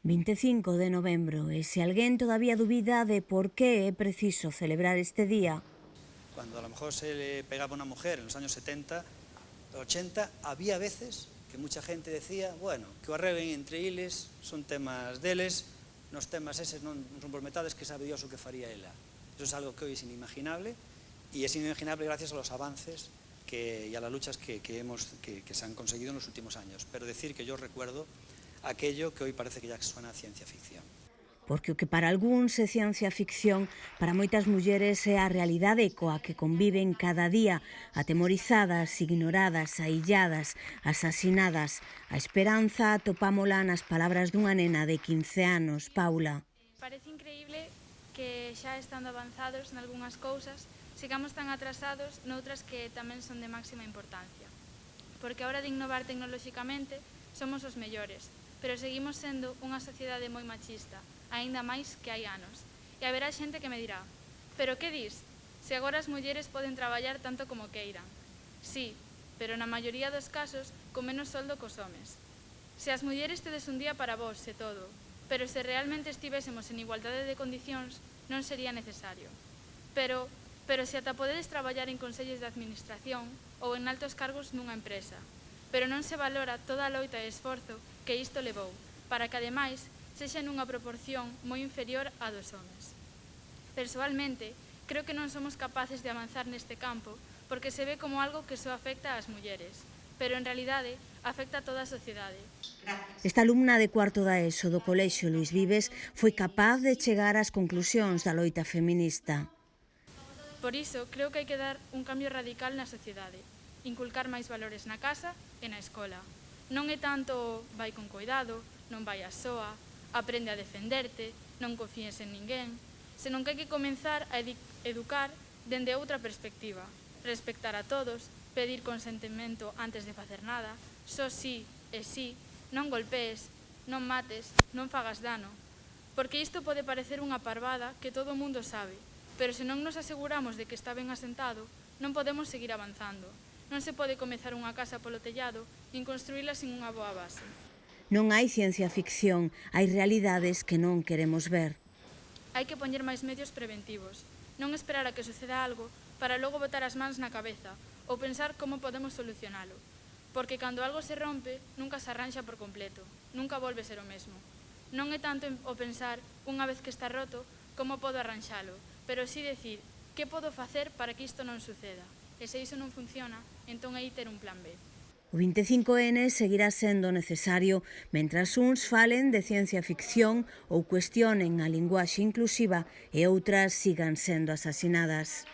25 de novembro, e se alguén todavía dubida de por que é preciso celebrar este día, Cuando a lo mejor se le pegaba a una mujer en los años 70, 80, había veces que mucha gente decía, bueno, que o arreglen entre eles, son temas deles, nos temas eses non son por metades, que sabe Dios o que faría ela. Eso es algo que hoy es inimaginable, y es inimaginable gracias a los avances y a las luchas que se han conseguido en los últimos años. Pero decir que yo recuerdo aquello que hoy parece que ya suena a ciencia ficción. porque o que para algúns é ciencia ficción, para moitas mulleres é a realidade coa que conviven cada día, atemorizadas, ignoradas, ailladas, asasinadas. A esperanza atopámola nas palabras dunha nena de 15 anos, Paula. Parece increíble que xa estando avanzados nalgúnas cousas, sigamos tan atrasados noutras que tamén son de máxima importancia. Porque a hora de innovar tecnolóxicamente somos os mellores, pero seguimos sendo unha sociedade moi machista, aínda máis que hai anos. E haberá xente que me dirá, pero que dis? Se agora as mulleres poden traballar tanto como queiran. Sí, pero na maioría dos casos con menos soldo cos homes. Se as mulleres tedes un día para vos, se todo, pero se realmente estivésemos en igualdade de condicións, non sería necesario. Pero se ata podedes traballar en consellos de administración ou en altos cargos nunha empresa, pero non se valora toda a loita e esforzo que isto levou, para que, ademais, sexa nunha proporción moi inferior á dos homes. Persoalmente, creo que non somos capaces de avanzar neste campo porque se ve como algo que só afecta ás mulleres, pero en realidade afecta a toda a sociedade. Esta alumna de cuarto da ESO do Colexio Luís Vives foi capaz de chegar ás conclusións da loita feminista. Por iso, creo que hai que dar un cambio radical na sociedade, inculcar máis valores na casa e na escola. Non é tanto vai con cuidado, non vaias soa, aprende a defenderte, non confíes en ninguén, senón que hai que comenzar a educar dende outra perspectiva, respectar a todos, pedir consentimento antes de facer nada, só sí e sí, non golpees, non mates, non fagas dano, porque isto pode parecer unha parvada que todo o mundo sabe, pero se non nos aseguramos de que está ben asentado, non podemos seguir avanzando. Non se pode comezar unha casa polo tellado nin construíla sin unha boa base. Non hai ciencia ficción, hai realidades que non queremos ver. Hai que poñer máis medios preventivos, non esperar a que suceda algo para logo botar as mans na cabeza ou pensar como podemos solucionalo. Porque cando algo se rompe, nunca se arranxa por completo, nunca volve ser o mesmo. Non é tanto o pensar, unha vez que está roto, como podo arranxalo, pero sí decir, que podo facer para que isto non suceda? E se iso non funciona, entón aí ter un plan B. O 25N seguirá sendo necesario mentras uns falen de ciencia ficción ou cuestionen a linguaxe inclusiva e outras sigan sendo asasinadas.